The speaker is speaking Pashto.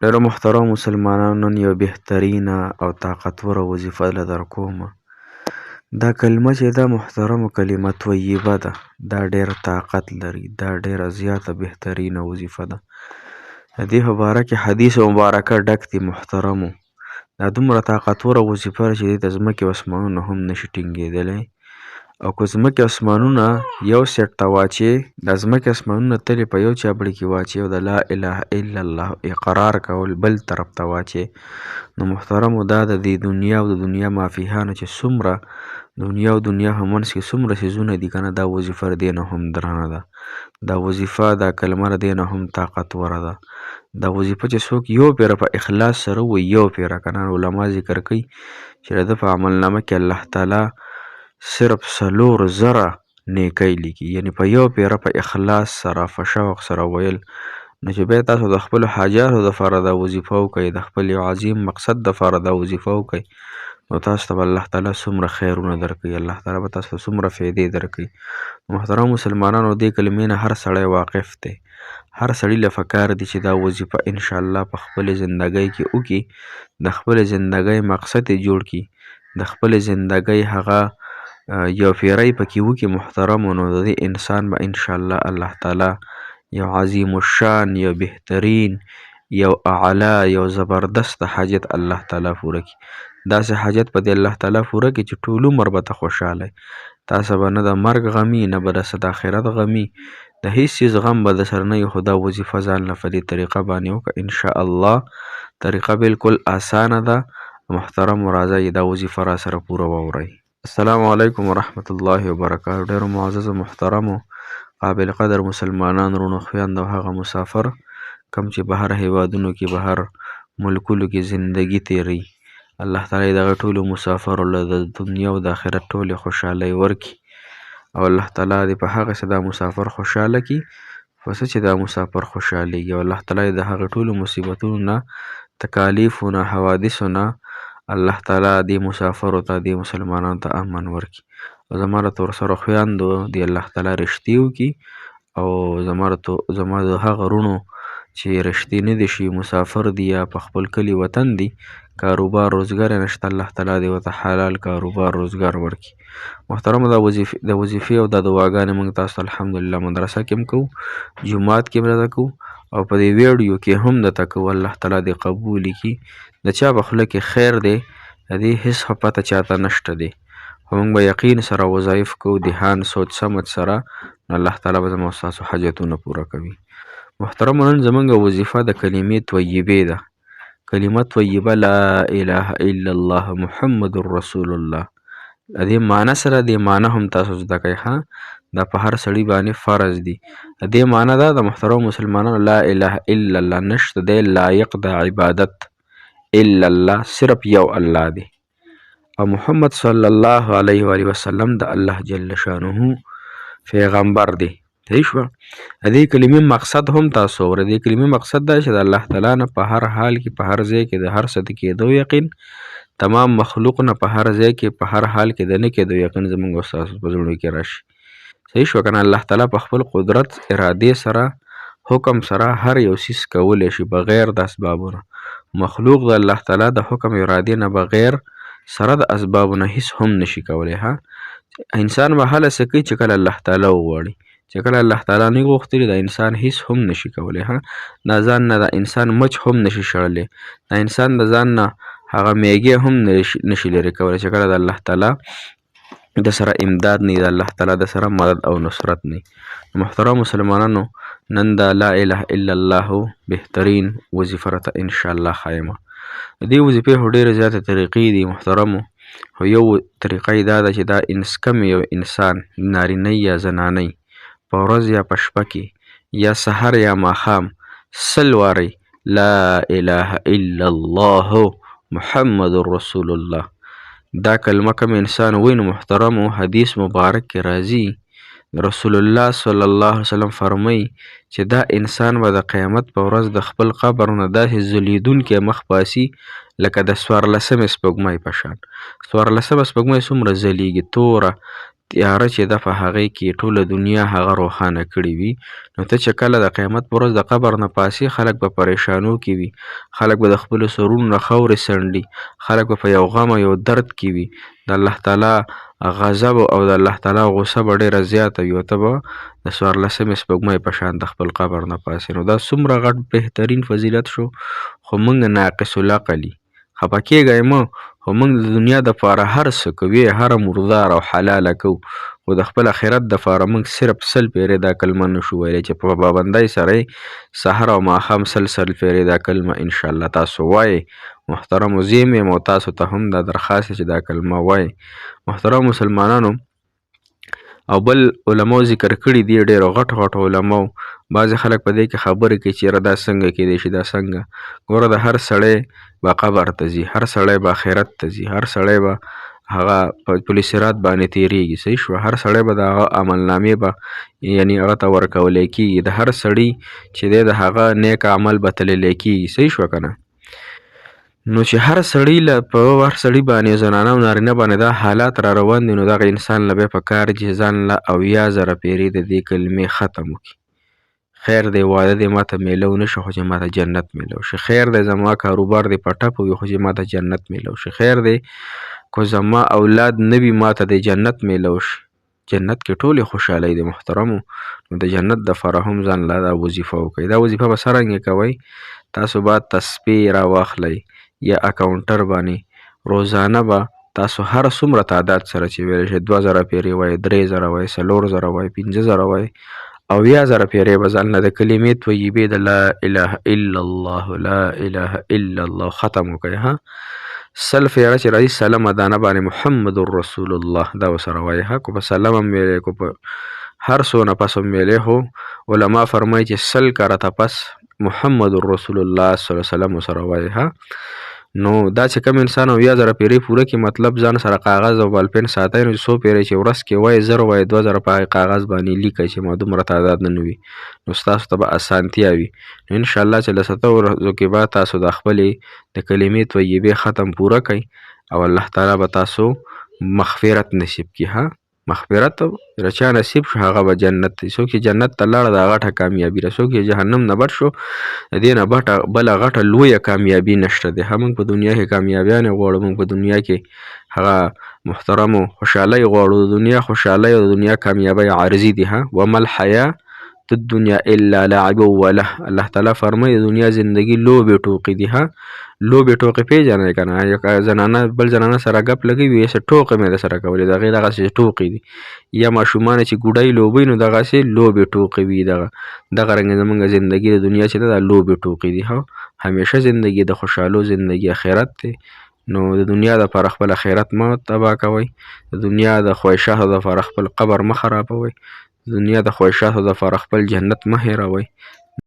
ډېرو محترم مسلمانانو نن یو بهترینه او طاقتوره وظیفه در کومه. دا کلمه چې ده محترمو کلمه طیبه ده، دا ډېر طاقت لري، دا ډېره زیاته بهترینه وظیفه ده. د دې په باره کې حدیث مبارکه ډک دي محترمو. دا دومره طاقتوره وظیفه ده چې دې ته ځمکې او اسمانونه هم نشي ټینګېدلی. او که ځمکې اسمانونه یو سیټ ته واچې، دا ځمکې اسمانونه تلې په یو چابړي کې واچې او د لا اله الا الله اقرار کول بل طرف ته واچې، نو محترمو دا د دې دنیا او د دنیا مافیهانو چې څومره دنیا او دنیا په منځ کې څومره څیزونه دي که نه، دا وظیفه د دې نه هم درنه ده. دا وظیفه دا کلمه د دې نه هم طاقتوره ده. دا وظیفه چې څوک یو پیره په اخلاص سره ووایي، یو پیره که نه، علما ذکر کوي چې د ده په عملنامه کې الله تعالی صرف 4,000 نیکۍ لیکي. یعنې په یو پیره په اخلاص سره په شوق سره ویل، نو چې بیا تاسو د خپلو حاجاتو دپاره دا وظیفه وکئ، د خپل یو عظیم مقصد دپاره دا وظیفه وکئ، نو تاسو ته به الله تعالی څومره خیرونه درکوي، الله تعالی به تاسو ته څومره فایدې درکوي. محترم مسلمانانو، دې کلمې نه هر سړی واقف دی. هر سړي له پکار دي چې دا وظیفه انشاءالله په خپلې زندګۍ کې وکړي، د خپلې زندګۍ مقصد یې جوړ کړي، د خپلې زندګۍ هغه یو پیری پکې وکړي محترمو، نو د دې انسان به انشاءالله الله تعالی یو عظیم الشان، یو بهترین، یو اعلی، یو زبردست حاجت الله تعالی پوره کړي. داسې حاجت به دې الله تعالی پوره کړي چې ټول عمر به ته خوشحاله یې. تاسو به نه د مرګ غمي، نه به د آخرت غمي، د هیڅ څیز غم به د سره نه وي. خو دا وظیفه ځان له په دې طریقه باندې وکړه انشاءالله. طریقه بالکل اسانه ده. محترمو راځئ دا وظیفه را سره پوره واورئ. السلام علیکم ورحمت الله وبرکاته. ډېرو معززو محترمو قابل قدر مسلمانان وروڼو خویندو او هغه مسافر کم چې بهر هیوادونو کې بهر ملکونو کې زندګي تیروي، الله تعالی دغه ټولو مسافرو له د دنیا او د آخرت ټولې خوشحالۍ ورکړي، او الله تعالی دې په هغه څه دا مسافر خوشحاله کړي په څه چې دا مسافر خوشحالېږي، او الله تعالی د هغه ټولو مصیبتونو نه، تکالیفو نه، حوادثو نه الله تعالی دې مسافرو ته، دې مسلمانانو ته امن ورکړي. او زما د تورسرو خویندو دې الله تعالی رشتې وکړي، او زما د هغه وروڼو چې رشتې نه دي شوي، مسافر دي یا په خپل کلي وطن دي، کاروبار روزګار یې نشته، الله تعالی دې ورته حلال کاروبار روزګار ورکړي. محترمو د وظیفې او د دعاګانې موږ تاسو ته الحمدلله مدرسه کې هم کوو، جومات کې هم درته کوو، او په دې ویډیو کې هم درته کوو. الله تعالی دې قبول کړي. د چا په خوله کې خیر دی، د دې هېڅ پته چاته نشته دی، خو موږ به یقین سره وظایف کوو، دهان سوچ سمج سره، نو الله تعالی به زما ستاسو حاجتونه پوره کوي. محترمو نن زموږ وظیفه د کلمې طیبې ده. کلمه طیبه لا اله الا الله محمد رسول الله. د دې معنی سره دې معنی هم تاسو زده کوئ ښه، دا په هر سړي باندې فرض دي. د دې معنی ده د محترمو مسلمانانو لا اله الا الله، نشته دی لایق د عبادت الا الله، صرف یو الله دی، او محمد صلی الله علیه و آله وسلم د الله جل شانه پیغمبر دی. صحیح شوه. د دې کلمې مقصد هم تاسو وره. د دې کلمې مقصد دا چې د الله تعالی نه په هر حال کې، په هر ځای کې د هر څه د کېدو یقین، تمام مخلوق نه په هر ځای کې په هر حال کې د نه کېدو یقین زموږ او ستاسو په زړونو کې راشي. صحیح شوه که نه. الله تعالی په خپل قدرت، ارادې سره، حکم سره هر یو څیز کولی شي بغیر د اسبابو نه. مخلوق د الله تعالی د حکم ارادې نه بغیر سره د اسبابو نه هیڅ هم نشي کولی. ها، انسان به هله څه کوي چې کله الله تعالی وغواړي، چې کله الله تعالی نه غوښتلي د انسان هیڅ هم نشي کولی. ها، دا ځان نه د انسان مچ هم نشي شړلی، د انسان د ځان نه هغه میږي هم نشي لرې کولی چې کله د الله تعالی د سره امداد نه، د الله تعالی د سره مدد او نصرت نه. محترم مسلمانانو، نن دا لا اله الا الله بهترین وظیفه راته انشاءالله خایمه. د دې وظیفې خو ډېرې زیاتې طریقې دي محترمو، خو یو طریقه یې دا ده چې دا کم یو انسان، نارینه یا زنانه، په ورځ یا په شپه کې یا سحر یا ماښام 100 وارې لا اله الا الله محمد رسول الله دا کلمه کوم انسان وایي، نو محترمو حدیث مبارک کې راځي، رسول الله صلی الله علیه وسلم فرمایي چې دا انسان به د قیامت په ورځ د خپل قبر نه داسې ځلیدونکی مخ باسي لکه د 14مې سپوږمۍ په شان. 14مه سپوږمۍ څومره ځلیږي، توره تیاره چې ده په هغې کې ټوله دنیا هغه روښانه کړې وي. نو ته چې کله د قیامت په ورځ د قبر نه پاسې، خلک به پریشانو کې وي، خلک به د خپلو سرونو نه خاورې څنډي، خلک به په یو غم او یو درد کې وي. د الله تعالی غضب او د الله تعالی غصه به ډېره زیاته وي او ته به د 14مې سپوږمۍ په شان د خپل قبر نه پاسې. نو دا څومره غټ بهترین فضیلت شو. خو موږ ناقص العقل یي، خفه کېږئ مه، خو موږ د دنیا دپاره هر څه کوو، هره مردار او حلاله کوو، خو د خپل آخرت دپاره موږ صرف 100 پېرې دا کلمه نشو ویلی چې په پابندۍ سره یې سحر او ماښام 100 پېرې دا کلمه انشاءالله تاسو وایئ. محترمو زه یم او تاسو ته هم دا درخواست چې دا کلمه وایئ. محترم مسلمانانو، او بل علماو ذکر کړي دي، ډېرو غټو علماو، بعضې خلک په دې کې خبرې کوي چې یاره دا څنګه کیدی شي، دا څنګه. ګوره د هر سړی به قبر ته ځي، هر سړی به آخرت ته ځي، هر سړی به هغه په پل صراط باندې تېرېږي، صحیح شوه. هر سړی به د هغه عملنامې به یعنې هغه ته ورکولی کېږي. د هر سړي چې دی د هغه نیک عمل به تللی کېږي، صحیح شوه که نه. نو چې هر سړي له په هر سړي باندې زنانه او نارینه باندې دا حالات را روان دي، نو دغه انسان له بیا په کار دي چې ځان له 80,000 پېرې د دې کلمې ختم وکړي. خیر دی واده دې ماته میلو نه شو، خو چې ماته جنت میلو شي. خیر دی زما کاروبار دې په ټپ وي، خو چې ماته جنت میلو شي. خیر دی کو زما اولاد نه وي، ماته د جنت میلو شي. جنت کې ټولې خوشحالۍ دي محترمو. نو د جنت دپاره هم ځان له دا وظیفه وکړئ. دا وظیفه به څرنګې کوئ؟ تاسو به تسبیح راواخلئ یا اکاونټر باندې روزانه به تاسو هر څومره تعداد سره چې ویلی شئ 2000 پېرې وایئ، 3000 وایئ، 4000 وایئ، 15000 وایئ، 80,000 پېرې به ځان له د کلمې طیبې د لا اله الا الله لا اله الا الله ختم وکړئ. ها 100 پېره چې راځي سلام دانه باندې محمد رسول الله دا ورسره وایئ. ها کو په سلام هم ویلی، کو په هر څو نه پس هم ویلی، خو علما فرمایي چې 100 کرته پس محمد رسول الله صلی الله علیه وسلم ورسره وایئ. ها نو دا چې کوم انسان 80,000 پېرې پوره کړي، مطلب ځان سره کاغذ او بالپن ساتئ، نو 100 پېرې چې ورځ کې وایئ، 0 وایئ، 2000 په هغې کاغذ باندې لیکئ چې ما دومره تعداد نه وي، نو ستاسو ته به اسانتیا وي. نو انشاءالله چې له 7 ورځو کې به تاسو د خپلې د کلمې طیبې ختم پوره کړئ او الله تعالی به تاسو مغفرت نصیب کړي. ها مغفرت د چا نصیب شو هغه به جنت ته. څوک چې جنت ته لاړه دا غټه کامیابي ده، څوک چې جهنم نه بچ شو د دې نه بله غټه لویه کامیابي نشته دی. موږ په دنیا کې کامیابیانې غواړو، موږ په دنیا کې هغه محترمو خوشحالۍ غواړو. د دنیا خوشحالۍ او د دنیا کامیابۍ عارضي دي. وما الحیاة الدنیا الا لعب وله. الله تعالی فرمایي د دنیا زندگی لوبې ټوقې دي. لوبې ټوقې پېژنئ که نه؟ یو زنانه بل زنانه سره ګپ لګوي، هسې ټوقې مې درسره کولې، د هغې دغسې ټوقې دي. یا ماشومان چې ګوډۍ لوبوي نو دغسې لوبې ټوقې وي. دغه رنګه زموږ زندګي د دنیا چې ده دا لوبې ټوقې دي. همیشه زندګي د خوشحالو زندګي آخرت دی. نو د دنیا دپاره خپل آخرت مه تباه کوئ، د دنیا د خواهشاتو دپاره خپل قبر مه خرابوئ، د دنیا د خواهشاتو دپاره خپل جنت مه هېروئ.